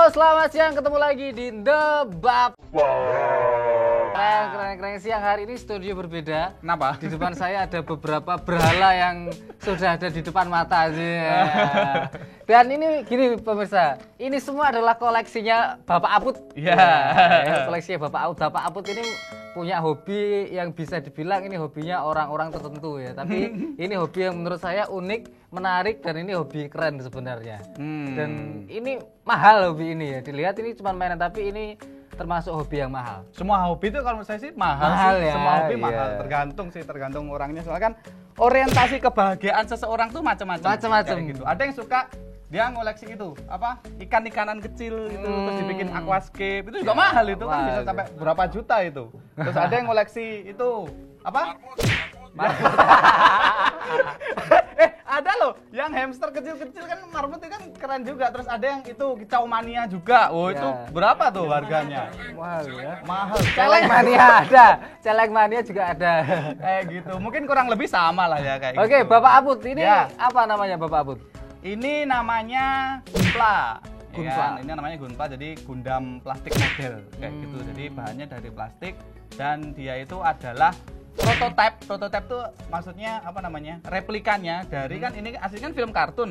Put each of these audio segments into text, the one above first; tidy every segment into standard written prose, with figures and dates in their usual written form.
Selamat siang, ketemu lagi di The Bab. Keren siang, hari ini studio berbeda. Kenapa? Di depan saya ada beberapa berhala yang sudah ada di depan mata aja. Dan ini gini pemirsa, ini semua adalah koleksinya Bapak Aput. Iya. Koleksinya Bapak Aput. Bapak Aput ini punya hobi yang bisa dibilang ini hobinya orang-orang tertentu ya. Tapi ini hobi yang menurut saya unik, menarik, dan ini hobi keren sebenarnya. Dan ini mahal hobi ini ya. Dilihat ini cuma mainan, tapi ini termasuk hobi yang mahal. Semua hobi itu kalau menurut saya sih mahal sih. Ya, semua hobi iya. mahal, tergantung orangnya. Soalnya kan orientasi kebahagiaan seseorang tuh macam-macam. Kayak gitu. Ada yang suka dia ngoleksi itu ikan-ikanan kecil gitu, terus dibikin aquascape, itu juga mahal itu kan, bisa sampai berapa juta itu. Terus ada yang ngoleksi itu ada loh yang hamster kecil-kecil kan, marmut itu kan keren juga. Terus ada yang itu kicau mania juga. Itu berapa tuh harganya? Mahal ya. Mahal. Celeng mania ada, celeng mania juga ada. Kayak gitu. Mungkin kurang lebih sama lah ya kayak gitu. Oke, Bapak Aput, ini apa namanya Bapak Aput? Ini namanya Gunpla. Gunpla. Ya kan? Ini namanya Gunpla, jadi Gundam plastik model kayak gitu. Jadi bahannya dari plastik dan dia itu adalah prototype. Prototype tuh maksudnya apa namanya? Replikannya dari kan ini aslinya kan film kartun.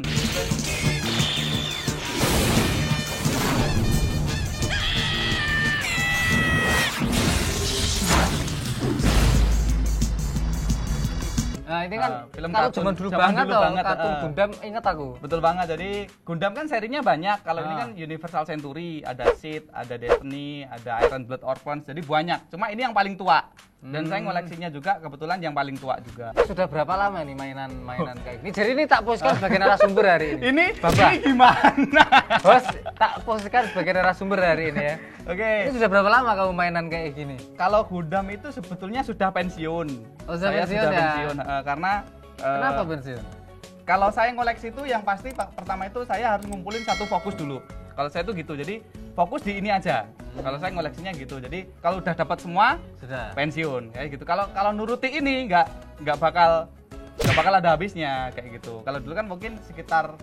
Nah, ini kan film kalau kartun zaman dulu zaman banget dulu tuh, banget, kartun Gundam inget aku. Betul banget. Jadi Gundam kan serinya banyak. Kalau ini kan Universal Century, ada Seed, ada Destiny, ada Iron Blood Orphans. Jadi banyak. Cuma ini yang paling tua. Dan saya ngoleksinya juga kebetulan yang paling tua juga. Sudah berapa lama nih mainan kayak gini? Jadi ini tak poskan sebagai narasumber hari ini. Ini Bapak. ini gimana? Bos, tak poskan sebagai narasumber hari ini ya. Oke. Ini sudah berapa lama kamu mainan kayak gini? Kalau Gundam itu sebetulnya sudah pensiun. Oh, sudah Saya pensiun sudah ya? pensiun karena Kenapa pensiun? kalau saya ngoleksi itu yang pasti pertama itu saya harus ngumpulin satu fokus dulu. Kalau saya tuh gitu. Jadi fokus di ini aja. Kalau saya ngoleksinya gitu. Jadi kalau udah dapat semua Sudah. pensiun kayak gitu. Kalau nuruti ini nggak bakal ada habisnya kayak gitu. Kalau dulu kan mungkin sekitar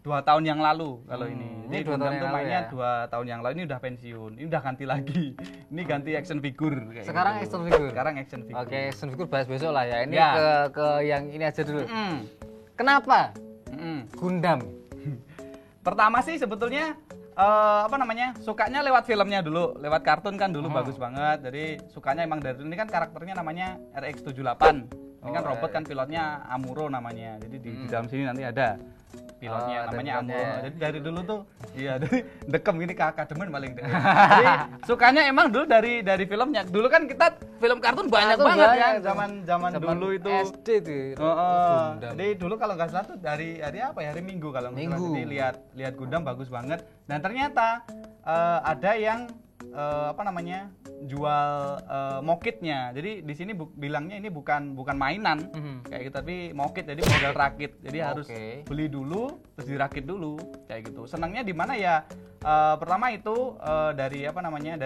2 tahun yang lalu kalau ini. Jadi Gundam tuh mainnya 2 tahun yang lalu, ini udah pensiun. Ini udah ganti lagi. Ini ganti action figure kayak Sekarang gitu. action figure. Sekarang action figure. Oke, action figure bahas besok lah ya. Ini Ya. ke yang ini aja dulu. Kenapa Gundam? Pertama sih sebetulnya sukanya lewat filmnya dulu, lewat kartun kan dulu bagus banget. Jadi sukanya emang dari dulu. Ini kan karakternya namanya RX-78. Ini kan robot kan, pilotnya Amuro namanya. Jadi di dalam sini nanti ada pilotnya namanya Amuro. Jadi dari dulu tuh dari dekem ini kakak demen paling deh. Jadi sukanya emang dulu dari filmnya. Dulu kan kita film kartun banyak banget ya zaman dulu itu. SD tuh. Jadi dulu kalau nggak salah tuh dari hari Minggu kalau nggak salah. Jadi lihat Gundam bagus banget. Dan ternyata ada yang jual mokitnya. Jadi di sini bilangnya ini bukan mainan kayak gitu, tapi mokit, jadi model rakit. Jadi harus beli dulu terus dirakit dulu kayak gitu. Senangnya di mana ya? Pertama itu dari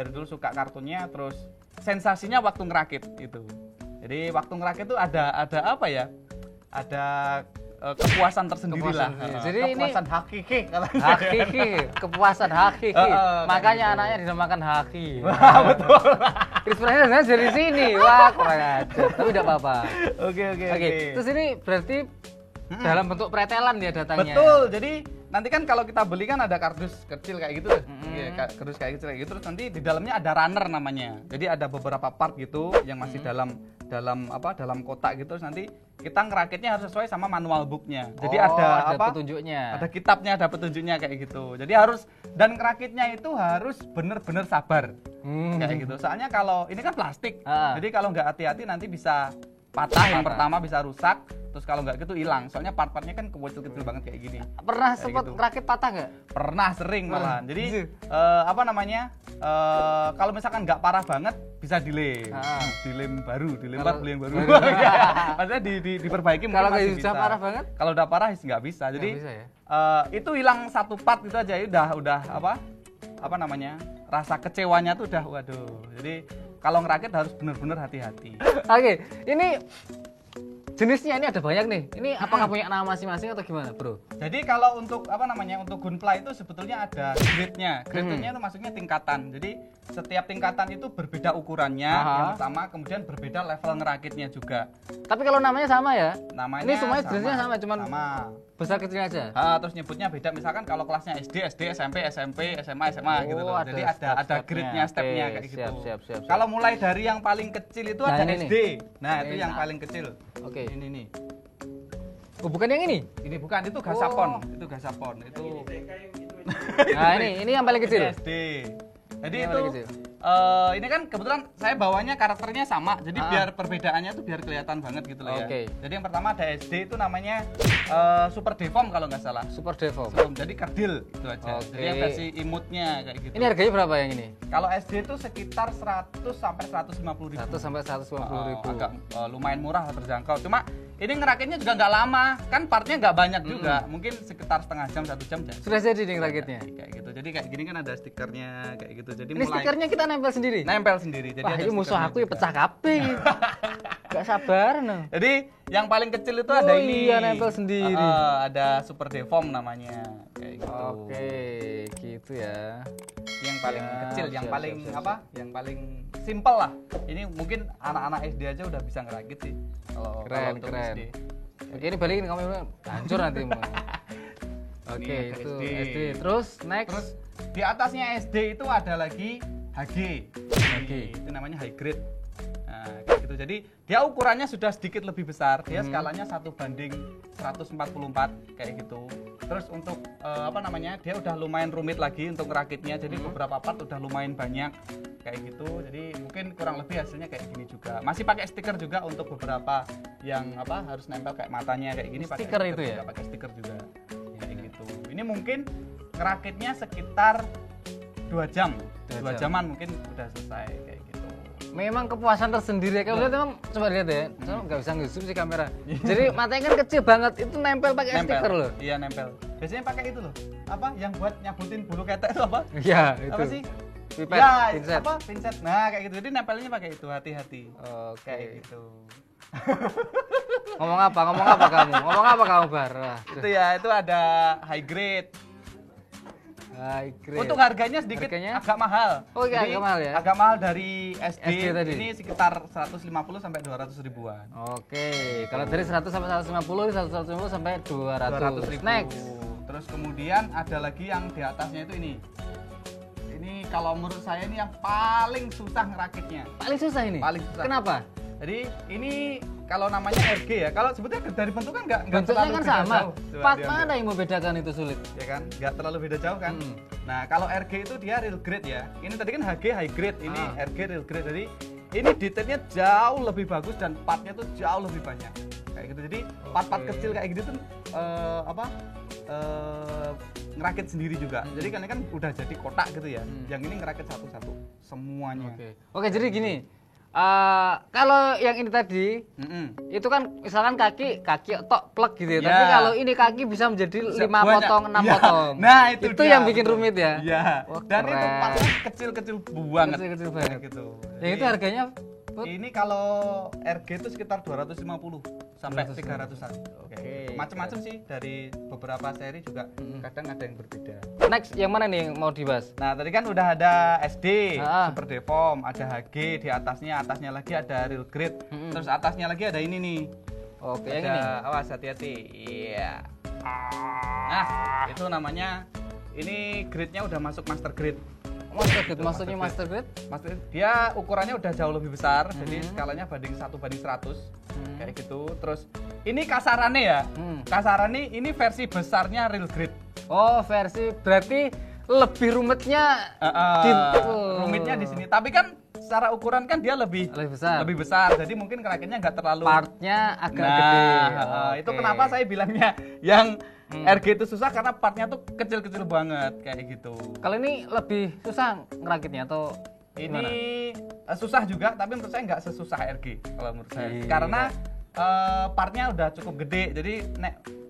dulu suka kartunnya, terus sensasinya waktu ngerakit itu. Jadi waktu ngerakit tuh ada apa ya? Ada kepuasan tersendiri lah. Jadi kepuasan ini hakiki kalau kepuasan hakiki. Makanya gitu. anaknya dinamakan Haki. Wah, betul. Inspirasinya dari sini. Wah, kurang ajar. Tapi tidak apa-apa. Oke. Terus ini berarti dalam bentuk pretelan dia datangnya. Betul. Jadi nanti kan kalau kita beli kan ada kardus kecil kayak gitu. Kardus kayak gitu. Terus nanti di dalamnya ada runner namanya. Jadi ada beberapa part gitu yang masih dalam kotak gitu. Terus nanti kita ngerakitnya harus sesuai sama manual booknya. Jadi ada petunjuknya. Ada kitabnya, ada petunjuknya kayak gitu. Jadi dan ngerakitnya itu harus bener-bener sabar. Kayak gitu. Soalnya kalau ini kan plastik. Jadi kalau nggak hati-hati nanti bisa patah. Yang pertama bisa rusak. Terus kalau nggak gitu hilang, soalnya part-partnya kan kecil-kecil banget kayak gini. Pernah sempat rakit patah nggak? Pernah, sering malahan. Jadi kalau misalkan nggak parah banget bisa dilem baru, dilempar beli yang baru. Maksudnya diperbaiki. Kalau nggak bisa parah banget? Kalau udah parah nggak bisa. Jadi itu hilang satu part itu aja, udah rasa kecewanya tuh udah waduh. Jadi kalau ngerakit harus benar-benar hati-hati. Oke, ini jenisnya ini ada banyak nih. Ini apakah punya nama masing-masing atau gimana, Bro? Jadi kalau untuk apa namanya untuk gunpla itu sebetulnya ada grade-nya. Grade-nya itu maksudnya tingkatan. Jadi setiap tingkatan itu berbeda ukurannya. Yang pertama, kemudian berbeda level ngerakitnya juga. Tapi kalau namanya sama ya? Namanya ini semuanya jenisnya sama, cuman sama. besar kecilnya aja. Terus nyebutnya beda. Misalkan kalau kelasnya SD, SMP, SMA gitu loh. Jadi ada grade-nya, step-nya kayak gitu. Siap. Kalau mulai dari yang paling kecil itu ada ini SD. Nah, itu yang paling kecil. Oke. Ini nih. Oh, bukan yang ini? Ini bukan, itu gasapon. Itu gasapon. Itu. Nah, ini yang paling kecil. SD. Jadi itu ini kan kebetulan saya bawanya karakternya sama. Jadi biar perbedaannya tuh biar kelihatan banget gitu loh ya. Jadi yang pertama ada SD itu namanya Super Deform kalau nggak salah. Super Deform. Jadi kerdil itu aja. Jadi yang versi imutnya kayak gitu. Ini harganya berapa yang ini? Kalau SD itu sekitar 100 sampai 150 ribu. 100 sampai 150 ribu. Agak lumayan murah, terjangkau. Cuma ini ngerakitnya juga nggak lama, kan partnya nggak banyak juga, mungkin sekitar setengah jam, 1 jam. Sudah jadi nih ngerakitnya? Kayak gitu. Jadi kayak gini kan ada stikernya kayak gitu. Jadi ini stikernya kita nempel sendiri? Nempel sendiri. Jadi wah, ini musuh aku ya pecah kabeh. Gak sabar no. Jadi yang paling kecil itu ada ini. Iya, nempel sendiri. Ada Super Deform namanya, kayak gitu. Oke, gitu ya. Yang paling kecil, yang paling apa? Yang paling simple lah. Ini mungkin anak-anak SD aja udah bisa ngerakit sih. Keren. SD. Oke, ini balikin kamu hancur nanti. Oke, itu SD. Terus next. Terus di atasnya SD itu ada lagi HG. Itu namanya high grade. Nah, kayak gitu. Jadi dia ukurannya sudah sedikit lebih besar. Dia skalanya 1:144 kayak gitu. Terus untuk apa namanya? Dia udah lumayan rumit lagi untuk ngerakitnya. Jadi beberapa part udah lumayan banyak kayak gitu. Jadi mungkin kurang lebih hasilnya kayak gini juga. Masih pakai stiker juga untuk beberapa yang apa harus nempel kayak matanya kayak gini. Stiker itu ya? Pakai stiker juga. Kayak gitu. Ini mungkin ngerakitnya sekitar 2 jam. 2 jaman mungkin udah selesai kayak gitu. Memang kepuasan tersendiri. Kalau lihat memang coba lihat ya. Saya nggak bisa nge-zoom sih kamera. Jadi matanya kan kecil banget. Itu nempel pakai stiker loh. Iya, nempel. Biasanya pakai itu loh. Apa yang buat nyabutin bulu ketek itu apa? Iya, itu. Apa sih? Pipet, ya, pinset. apa? Pinset. Nah, kayak gitu. Jadi nempelnya pakai itu, hati-hati. Kayak gitu. Ngomong apa kamu? Ngomong apa kamu, Bar? Itu ya, itu ada high grade. High grade. Untuk harganya sedikit agak mahal. Oh, iya, agak mahal ya. Agak mahal dari SD tadi. Ini sekitar 150 sampai 200 ribuan. Oke, kalau dari 100 sampai 150, 150 sampai 200 ribu. Next. Terus kemudian ada lagi yang di atasnya itu ini. Ini kalau menurut saya ini yang paling susah ngerakitnya. Paling susah ini? Paling susah. Kenapa? Jadi ini kalau namanya RG ya, kalau sebetulnya dari bentuk kan nggak bentuknya kan sama. Jauh. Part mana yang membedakan itu sulit? Ya kan, nggak terlalu beda jauh kan. Nah kalau RG itu dia real grade ya. Ini tadi kan HG high grade, ini RG real grade. Jadi ini detailnya jauh lebih bagus dan partnya tuh jauh lebih banyak. Kayak gitu. Jadi part-part kecil kayak gitu tuh ngerakit sendiri juga. Jadi kan udah jadi kotak gitu ya. Yang ini ngerakit satu-satu semuanya. Oke, jadi gini. Kalau yang ini tadi itu kan misalkan kaki tok plek gitu ya. Tapi kalau ini kaki bisa menjadi 5 potong, 6 potong. Nah, itu yang bikin rumit ya. Iya. Dan itu partnya kecil-kecil banget. Kecil-kecil banget gitu. Yang itu harganya ini kalau RG itu sekitar 250 sampai 300-an. Oke. Macam-macam sih dari beberapa seri juga kadang ada yang berbeda. Next yang mana nih yang mau dibahas? Nah, tadi kan udah ada SD, Super Deform, ada HG, di atasnya lagi ada real grade. Terus atasnya lagi ada ini nih. Oke, ada, yang ini. Awas hati-hati. Iya. Nah, itu namanya ini grade-nya udah masuk master grade. Master grade, maksudnya master grade? Dia ukurannya udah jauh lebih besar, jadi skalanya banding 1:100 kayak gitu. Terus ini kasarannya ya, kasarannya ini versi besarnya real grade. Oh, versi berarti lebih rumitnya rumitnya di sini. Tapi kan secara ukuran kan dia lebih besar. Jadi mungkin kerakitnya nggak terlalu. Partnya agak gede. Itu kenapa saya bilangnya yang RG itu susah karena partnya tuh kecil-kecil banget kayak gitu. Kalau ini lebih susah ngerakitnya atau ini susah juga, tapi menurut saya nggak sesusah RG kalau menurut saya. Karena partnya udah cukup gede, jadi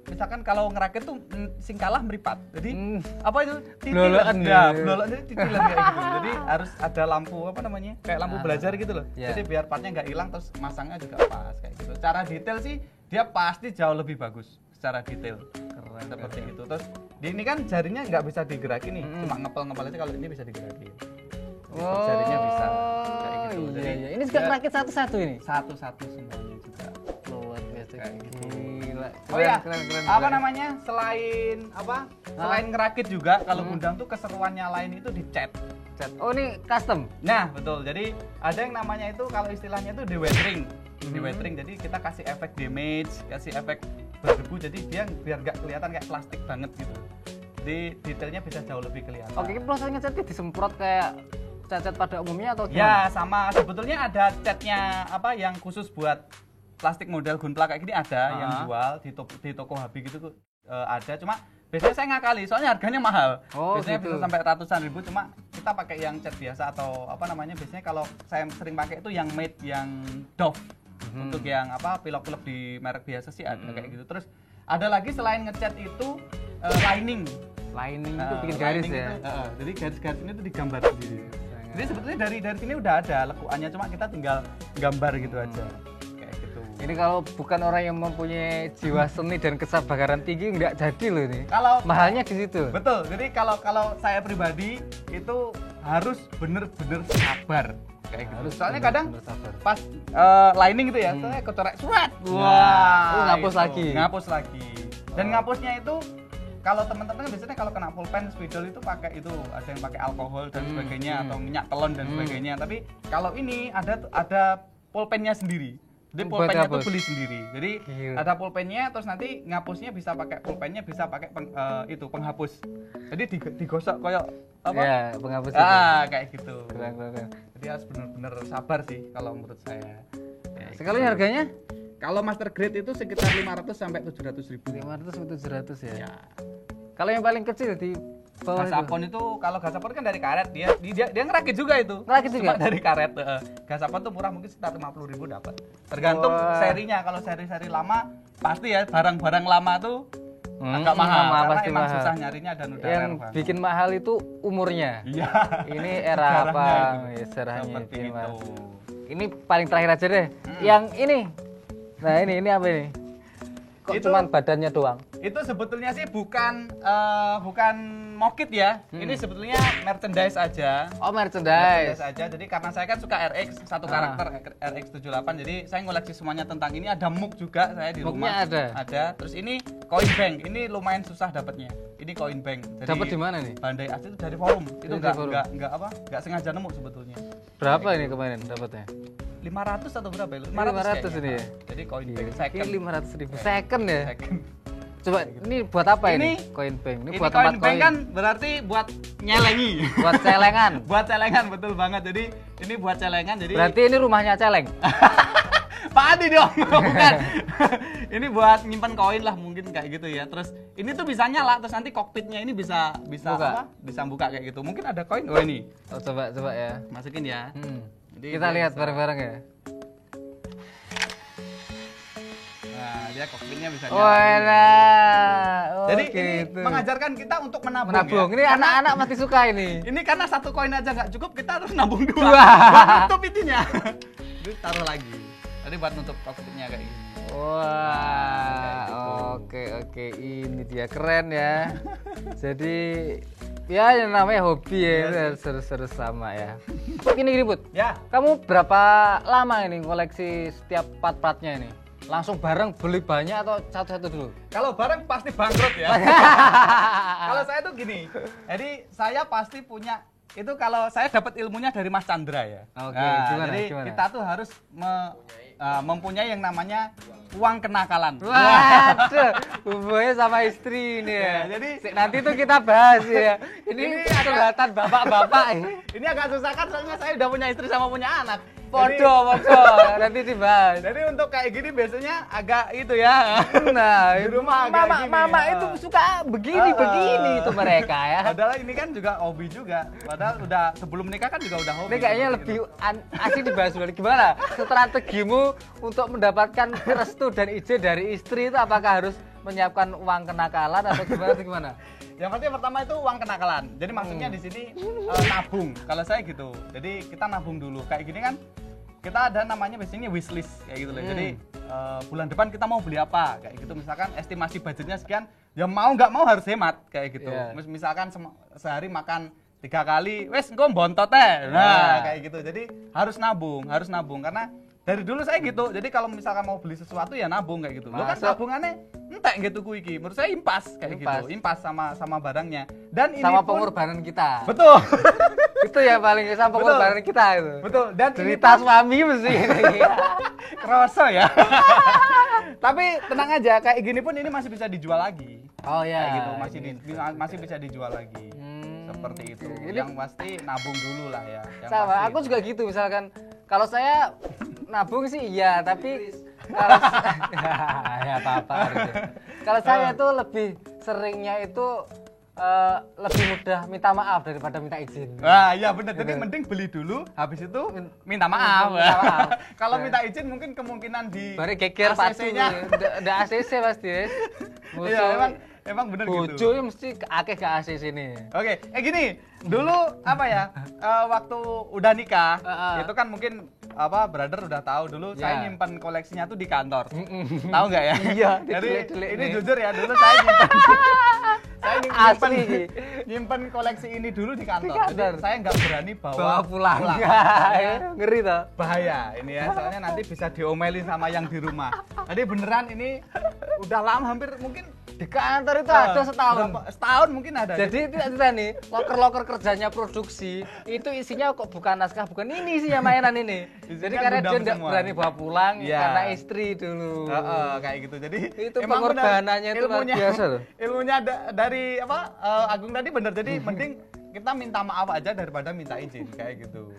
misalkan kalau ngerakit tuh sing kalah meripat. Jadi apa itu? Blolokan ya, blolokan jadi titilan kayak gitu. Jadi harus ada lampu apa namanya? Kayak lampu belajar gitu loh. Yeah. Jadi biar partnya nggak hilang terus masangnya juga pas kayak gitu. Cara detail sih dia pasti jauh lebih bagus secara detail. Keren, Seperti itu. Terus ini kan jarinya nggak bisa digerakin nih, cuma ngepel-ngepel aja. Kalau ini bisa digerakin. Jarinya bisa kayak gitu. Iya, Jadi iya. Ini juga ngerakit satu-satu ini. satu-satu semuanya juga. Luar biasa. Kayak gitu. Gila. Oh ya, Keren. apa namanya? Selain apa? Selain ngerakit juga kalau gudang tuh keseruannya lain itu dicat. Cat. Oh, ini custom. Nah, betul. Jadi ada yang namanya itu kalau istilahnya itu dewettering. Dewettering. Jadi kita kasih efek damage, kasih efek berdebu jadi dia biar nggak kelihatan kayak plastik banget gitu. Jadi detailnya bisa jauh lebih kelihatan. Oke, ini proses ngecatnya disemprot kayak cat-cat pada umumnya atau gimana? Ya, sama. Sebetulnya ada catnya apa yang khusus buat plastik model gunpla kayak gini ada yang jual di toko Habi gitu ada. Cuma biasanya saya ngakali soalnya harganya mahal. Oh, biasanya gitu. bisa sampai ratusan ribu, cuma kita pakai yang cat biasa atau apa namanya, biasanya kalau saya sering pakai itu yang made yang Dove. Untuk yang apa pilok-pilok di merek biasa sih ada kayak gitu. Terus ada lagi selain ngecat itu lining. Lining itu bikin garis Lining ya. itu, jadi garis-garis ini tuh digambar sendiri. Jadi sebetulnya dari sini udah ada lekuannya, cuma kita tinggal gambar gitu aja. Kayak gitu. Ini kalau bukan orang yang mempunyai jiwa seni dan kesabaran tinggi nggak jadi loh ini. Kalau Mahalnya di situ. betul. Jadi kalau saya pribadi itu harus bener-bener sabar kayak gitu. Soalnya kadang bener-bener sabar. pas lining gitu ya, saya kecorek surat. ngapus itu. lagi. Ngapus lagi. Dan ngapusnya itu kalau teman-teman biasanya kalau kena pulpen spidol itu pakai itu, ada yang pakai alkohol dan sebagainya atau minyak telon dan sebagainya. Tapi kalau ini ada pulpennya sendiri. Jadi Buat pulpennya tuh ngapus. beli sendiri. Jadi Gila. ada pulpennya, terus nanti ngapusnya bisa pakai pulpennya, bisa pakai itu penghapus. Jadi digosok kayak apa? Ya, penghapus itu. Kayak gitu. Keren. Jadi harus bener-bener sabar sih kalau menurut saya. Ya, Sekali harganya? kalau master grade itu sekitar 500 sampai 700 ribu. 500 sampai 700 ya. Ya. Kalau yang paling kecil di bawah Gasapon itu kalau gasapon kan dari karet, dia ngerakit juga itu. Ngerakit juga? Cuma dari karet. Gasapon tuh murah, mungkin sekitar 50 ribu dapat. Tergantung Wah. serinya. Kalau seri-seri lama pasti ya barang-barang lama tuh agak mahal. Karena pasti emang mahal. susah nyarinya dan udah Yang rare banget. bikin mahal itu umurnya. Iya. Ini era Sejarahnya apa? itu. Ya, sejarahnya Seperti bikin itu. mahal. Ini paling terakhir aja deh. Yang ini. Nah, ini apa ini? Kok Itu- cuman badannya doang? Itu sebetulnya sih bukan mokit ya. Ini sebetulnya merchandise aja. Oh, Merchandise merchandise. aja. Jadi karena saya kan suka RX satu karakter RX78, jadi saya ngoleksi semuanya tentang ini. Ada mug juga saya di Mugnya rumah. ada? Terus ini coin bank. Ini lumayan susah dapatnya. Ini coin bank. Jadi Dapat di mana nih? Bandai asli itu dari forum. Itu dari forum. enggak sengaja nemu sebetulnya. Berapa ini kemarin dapatnya? 500 atau berapa ya? 500 kayaknya. ini ya? Jadi coin bank Ini second. 500.000 second ya. Second. Coba ini buat apa ini? Ini- Coin bank. Ini Ini buat coin tempat bank koin. kan berarti buat nyelengi. Buat celengan. Buat celengan, betul banget. Jadi ini buat celengan. Jadi Berarti ini rumahnya celeng. Pak Adi dong, bukan. Ini buat nyimpan koin lah mungkin kayak gitu ya. Terus ini tuh bisa nyala, terus nanti kokpitnya ini bisa Buka. apa? Bisa buka kayak gitu. Mungkin ada koin. Oh ini, Oh, coba ya. masukin ya. Jadi Kita dia lihat bisa- bareng-bareng ya. Nah, dia kokpitnya bisa nyala. Oh, enak. Oh, Jadi ini gitu. mengajarkan kita untuk menabung. menabung. Ya. Ini anak-anak pasti suka ini. Ini karena satu koin aja nggak cukup, kita harus nabung dua. Wah. Buat nutup itunya. Jadi taruh lagi. Tadi buat nutup kokpitnya kayak gini. Wah, oke, ini dia keren ya. Jadi ya yang namanya hobi ya, itu harus seru-seru sama ya. Gini Put, Ya, kamu berapa lama ini koleksi setiap part-partnya ini? Langsung bareng beli banyak atau satu-satu dulu? kalau barang pasti bangkrut ya. Kalau saya tuh gini, jadi saya pasti punya itu kalau saya dapat ilmunya dari Mas Chandra ya. Oke, gimana, jadi gimana? kita tuh harus mempunyai yang namanya uang kenakalan. Waduh, hubungannya sama istri ini ya. Ya, jadi Nanti tuh kita bahas ya. Ini Ini agak- curhatan bapak-bapak ini. Ini agak susah kan soalnya saya udah punya istri sama punya anak. Podo, nanti dibahas. Jadi untuk kayak gini biasanya agak itu ya. Nah, Di rumah agak mama, gini, mama ya. itu suka begini itu mereka ya. Padahal ini kan juga hobi juga. Padahal udah sebelum nikah kan juga udah hobi. Ini kayaknya Gitu. lebih asik dibahas dulu. Gimana strategimu untuk mendapatkan restu dan izin dari istri itu apakah harus menyiapkan uang kenakalan atau gimana? Yang pasti pertama itu uang kenakalan. Jadi maksudnya di sini nabung. Kalau saya gitu. Jadi kita nabung dulu. Kayak gini kan kita ada namanya biasanya wishlist kayak gitu loh. Jadi bulan depan kita mau beli apa kayak gitu. Misalkan estimasi budgetnya sekian, ya mau nggak mau harus hemat kayak gitu. Misalkan sehari makan 3 kali, wes engko bontot teh. Nah, kayak gitu. Jadi harus nabung karena dari dulu saya gitu. Jadi kalau misalkan mau beli sesuatu ya nabung kayak gitu. Lo kan tabungannya entek gitu kuiki. Menurut saya impas kayak gitu. Impas sama barangnya. Dan ini sama pun pengorbanan kita. betul. Itu ya paling sama pengorbanan kita itu. Betul. Dan cerita suami mesti kroso ya. Tapi tenang aja, kayak gini pun ini masih bisa dijual lagi. Oh ya. Kayak gitu, masih bisa dijual lagi. Seperti itu. Yang pasti nabung dulu lah ya. Sama, aku juga gitu misalkan. Kalau saya nabung sih iya, tapi kalau ya apa-apa gitu. Kalau saya itu lebih seringnya itu lebih mudah minta maaf daripada minta izin. Wah, iya benar. Jadi mending beli dulu, habis itu minta maaf. Kalau minta izin mungkin kemungkinan di bare geger pasti. Ndak ACC pasti. Iya, emang bener gitu. Bojo mesti akeh ke ACC nih. Oke, gini. Dulu apa ya? Waktu udah nikah, itu kan mungkin brother udah tahu dulu saya nyimpan koleksinya tuh di kantor. Tahu nggak ya? Iya. Jadi ini jujur ya, dulu saya nyimpen koleksi ini dulu di kantor. Jadi saya nggak berani bawa pulang. Ngeri toh. Bahaya ini ya, soalnya nanti bisa diomelin sama yang di rumah. Jadi beneran ini udah lama, hampir mungkin di kantor itu ada setahun. Setahun mungkin ada. Jadi tidak nih, loker kerjanya produksi itu isinya kok bukan naskah, bukan ini isinya mainan ini. Jadi karena dia tidak berani bawa pulang karena istri dulu. Kayak gitu. Jadi itu pengorbanannya itu luar biasa loh. Ilmunya dari Agung tadi bener. Jadi mending kita minta maaf aja daripada minta izin kayak gitu.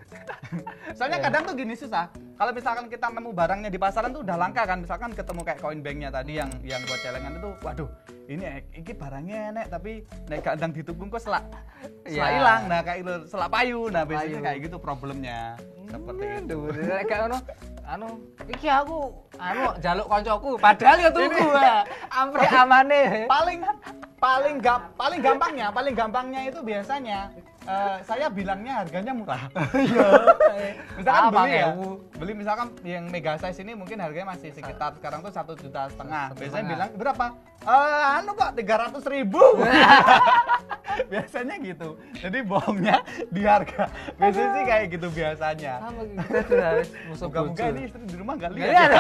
Soalnya kadang tuh gini susah. Kalau misalkan kita nemu barangnya di pasaran tuh udah langka kan. Misalkan ketemu kayak koin banknya tadi yang buat celengan itu, waduh, ini barangnya enek tapi nek gak ndang ditunggu kok selak hilang. Nah kayak itu selak payu. Nah biasanya kayak gitu problemnya. Seperti itu. Kayak iki aku jaluk koncoku padahal ya tunggu ampre amane. Paling gampangnya itu biasanya saya bilangnya harganya murah. Iya. Misalkan beli misalkan yang mega size ini mungkin harganya masih sekitar sekarang tuh 1,5 juta. Biasanya bilang berapa? Kok 300.000. Biasanya gitu. Jadi bohongnya di harga. Biasanya sih kayak gitu biasanya. Sama kita tuh harus musuh bojo. Moga ini istri di rumah enggak lihat.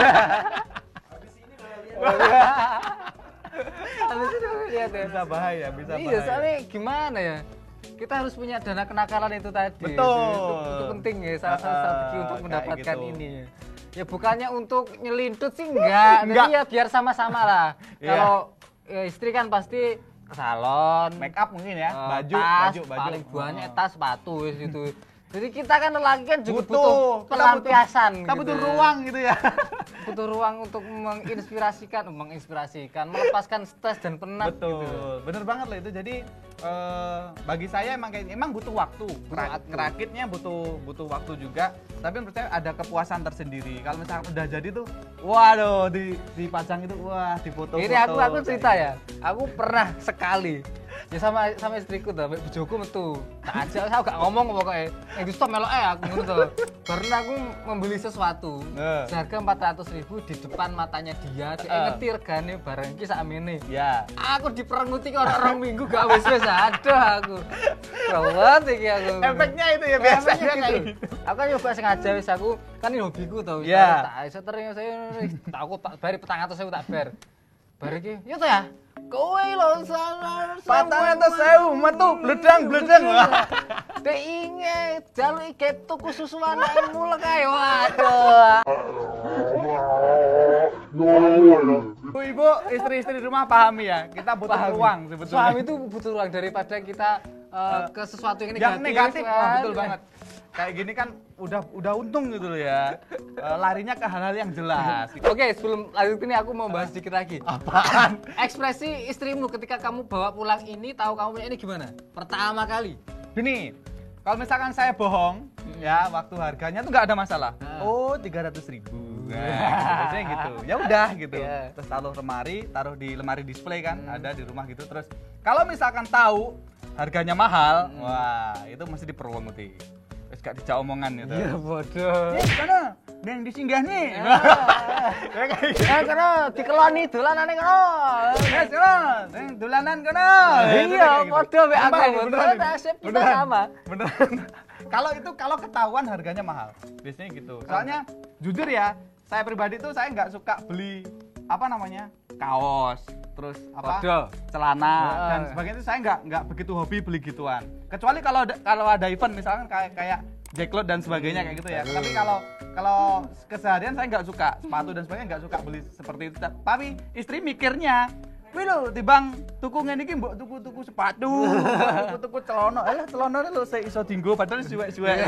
Habis itu lihat ya. Bisa bahaya. Iya, soalnya gimana ya? Kita harus punya dana kenakalan itu tadi. Betul. Itu penting ya, salah satu strategi untuk mendapatkan gitu. Ini. Ya bukannya untuk nyelintut sih enggak. Tapi ya biar sama-sama lah. Kalau istri kan pasti ke salon, make up mungkin ya, baju. Paling banyak tas, sepatu gitu. Jadi kita kan lelaki kan juga butuh pelampiasan. Kita butuh ruang gitu ya. Butuh ruang untuk menginspirasikan, melepaskan stres dan penat. Betul, gitu. Bener banget loh itu. Jadi bagi saya emang butuh waktu. Ngerakitnya butuh waktu juga. Tapi menurut saya ada kepuasan tersendiri. Kalau misalnya udah jadi tuh, waduh, dipajang itu, wah, difoto-foto. Ini aku cerita ya. Aku pernah sekali. Ya sama istriku tuh, bojoku metu. Tak aja saya gak ngomong pokoknya. Di stop melok aku ngono tuh. Karena aku membeli sesuatu seharga 400.000 di depan matanya dia. Dia ngerti regane barang iki sakmene. Ya. Aku diperenguti orang minggu gak wis-wis aduh aku. Rawat iki aku. Efeknya itu ya biasanya kayak gitu. Aku kan nyoba sengaja wis aku kan ini hobiku tau. Tak iso terus saya tak bari 400.000 tak bar. Bar iki, yo to ya. Kowe lho salah. 400.000 metu bledang. Dek inge jaluk iki tuku susu anakmu lek ae. Waduh. Ibu, istri-istri di rumah pahami ya. Kita butuh ruang sebetulnya. Suami itu butuh ruang daripada kita ke sesuatu yang negatif. Betul banget. Kayak gini kan udah untung gitu loh ya. Larinya ke hal-hal yang jelas. Oke, sebelum lanjut ini aku mau bahas sedikit lagi. Apaan? Ekspresi istrimu ketika kamu bawa pulang ini, tahu kamu punya ini gimana? Pertama kali. Gini, kalau misalkan saya bohong, ya waktu harganya tuh nggak ada masalah. Oh, 300.000. Nah, biasanya gitu. Ya udah gitu. Iya. Terus taruh di lemari display kan, ada di rumah gitu. Terus kalau misalkan tahu harganya mahal, wah itu mesti diperwonguti. Wis gak dijak omongan gitu. Ya bodoh. Kana, yang disinggah nih. Ya kayak gitu. Kono dikeloni dolanane kono. Yes, yang dolanan kana. Iya, padha mek aku. Beneran, Nasib kita beneran. sama. Beneran. Kalau ketahuan harganya mahal, biasanya gitu. Soalnya jujur ya, saya pribadi tuh saya nggak suka beli apa namanya kaos, terus apa Podo. celana Heeh. dan sebagainya itu saya nggak begitu hobi beli gituan. Kecuali kalau ada event misalkan kayak jacklot dan sebagainya kayak gitu ya. Tapi kalau keseharian saya nggak suka sepatu dan sebagainya, nggak suka beli seperti itu. Tapi istri mikirnya, wih lo tibang tuku ngene iki mbok tuku sepatu, tuku celana. Alah celana lo saya iso dinggo padahal suwek-suwek.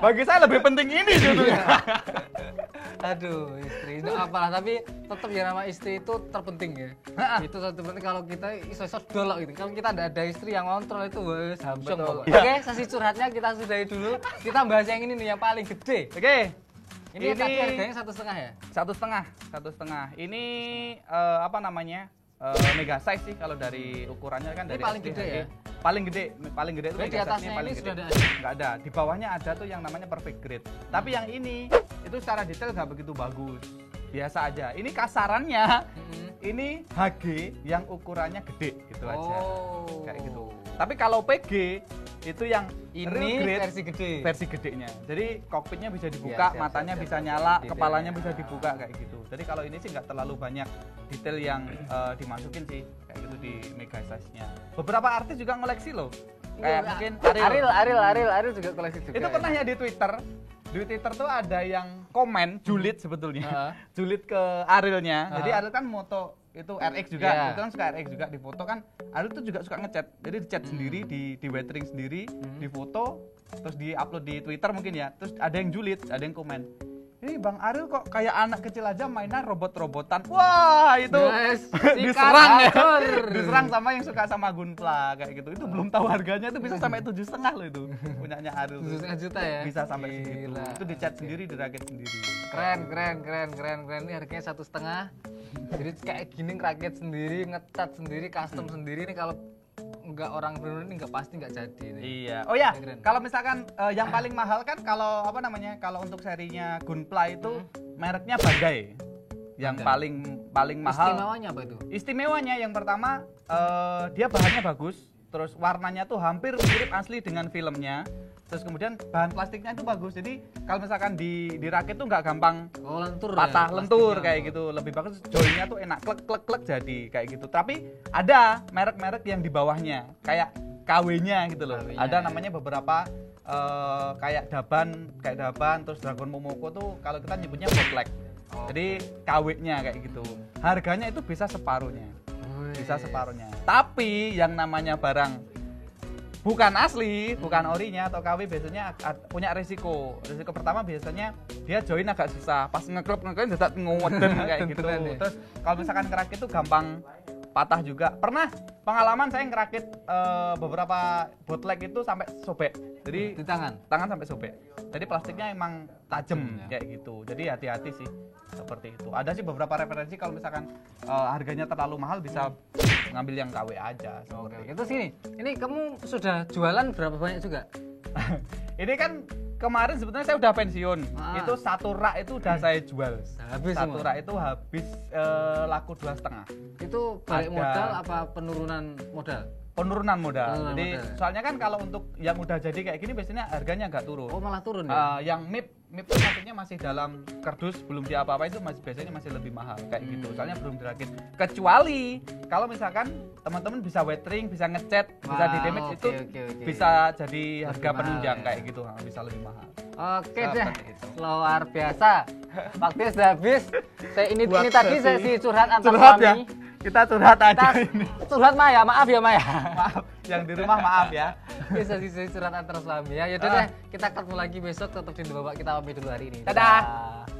Bagi saya lebih penting ini sebetulnya. Aduh, istri itu apalah, tapi tetap ya nama istri itu terpenting ya. Itu satu penting kalau kita iso-iso dolok gitu. Kalau kita ada istri yang ngontrol itu wes hamsung Betul. pokoknya. Oke, sesi curhatnya kita sudahi dulu. Kita bahas yang ini nih yang paling gede. Oke. Ini tadi harganya 1,5 ya? 1,5. Ini apa namanya? Mega size sih kalau dari ukurannya kan Ini dari paling SD, gede ya? Paling gede itu Berarti di mega atasnya size-nya paling ini gede. sudah ada? Nggak ada. Di bawahnya ada tuh yang namanya perfect grade. Tapi yang ini itu secara detail nggak begitu bagus. Biasa aja. Ini kasarannya ini HG yang ukurannya gede gitu aja. Oh. Kayak gitu. Tapi kalau PG itu yang real Ini grade, versi gede. versi gedenya. Jadi kokpitnya bisa dibuka, Iya, siap, matanya siap, bisa siap. nyala, Detailnya. kepalanya bisa dibuka kayak gitu. Jadi kalau ini sih nggak terlalu banyak detail yang dimasukin sih kayak gitu di mega size-nya. Beberapa artis juga ngoleksi loh. Kayak mungkin Ariel juga koleksi juga. itu pernah ya di Twitter. Di Twitter tuh ada yang komen julid sebetulnya. Heeh. Julid ke Arielnya. Jadi Heeh. Ariel kan moto itu RX juga. Iya. Itu kan suka RX juga di foto kan. Ariel tuh juga suka ngecat. Jadi dicat sendiri, di weathering sendiri, di foto, terus di-upload di Twitter mungkin ya. Terus ada yang julid, ada yang komen. Ini Bang Ariel kok kayak anak kecil aja mainan robot-robotan. Wah, itu Yes, diserang ya. sikat, Diserang sama yang suka sama Gunpla kayak gitu. Itu belum tahu harganya itu bisa sampai 7,5 loh itu. Punyanya Ariel tuh. 7,5 juta ya? Bisa sampai segitu. Gila. Itu dicat sendiri, dirakit sendiri. Keren. Ini harganya 1,5. Jadi kayak gini ngerakit sendiri, ngecat sendiri, custom sendiri. Ini kalau nggak orang bener ini nggak pasti nggak jadi. Nih. Iya. Oh ya, Keren. kalau misalkan yang paling mahal kan kalau apa namanya? Kalau untuk serinya Gunpla itu mereknya Bandai. Yang Bandai. paling mahal. Istimewanya apa itu? Istimewanya yang pertama dia bahannya bagus, terus warnanya tuh hampir mirip asli dengan filmnya. Terus kemudian bahan plastiknya itu bagus. Jadi kalau misalkan dirakit tuh nggak gampang Oh, lentur patah, ya, lentur plastiknya. kayak gitu. Lebih bagus joinnya tuh enak klek jadi kayak gitu. Tapi ada merek-merek yang di bawahnya kayak KW-nya gitu loh. KW-nya, Ada ya. namanya beberapa kayak Daban, terus Dragon Momoko tuh kalau kita nyebutnya bootleg. Jadi KW-nya kayak gitu. Harganya itu bisa separuhnya. Bisa separuhnya. Tapi yang namanya barang bukan asli, bukan orinya atau KW biasanya punya resiko. Resiko pertama biasanya dia join agak susah. Pas ngeklep dadak ngeweden kayak gitu. Tentuan ya. Terus kalau misalkan ngerakit itu gampang patah juga. Pernah pengalaman saya ngerakit beberapa bootleg itu sampai sobek. Jadi Di tangan. sampai sobek. Jadi plastiknya emang tajam kayak gitu. Jadi hati-hati sih seperti itu. Ada sih beberapa referensi kalau misalkan harganya terlalu mahal bisa ngambil yang KW aja. Oke, Seperti itu sini. Ini kamu sudah jualan berapa banyak juga? Ini kan kemarin sebetulnya saya udah pensiun. Ah. Itu satu rak itu udah saya jual. Habis Satu semua? rak itu habis laku 2,5. Itu balik Ada. modal apa penurunan modal? Penurunan modal. Penurunan Jadi modal. soalnya kan kalau untuk yang udah jadi kayak gini biasanya harganya agak turun. Oh, malah turun ya? Yang MIP itu maksudnya masih dalam kardus belum diapa-apa itu biasanya masih lebih mahal kayak gitu. Soalnya belum dirakit. Kecuali kalau misalkan teman-teman bisa weathering, bisa ngecat, bisa Wow, di damage itu oke. bisa jadi harga mahal penunjang ya. kayak gitu, bisa lebih mahal. Oke deh, Seperti itu. luar biasa. Waktunya sudah habis. Ini Buat tadi sesi sesi curhat antar Curhat ya. suami. Kita curhat aja Kita ini. curhat Maya, maaf ya Maya. Maaf, yang di rumah maaf ya. Ini sesi curhat antar suami ya. Yaudah deh, kita ketemu lagi besok. Tetap di Bapak kita pamit dulu hari ini. Dadah.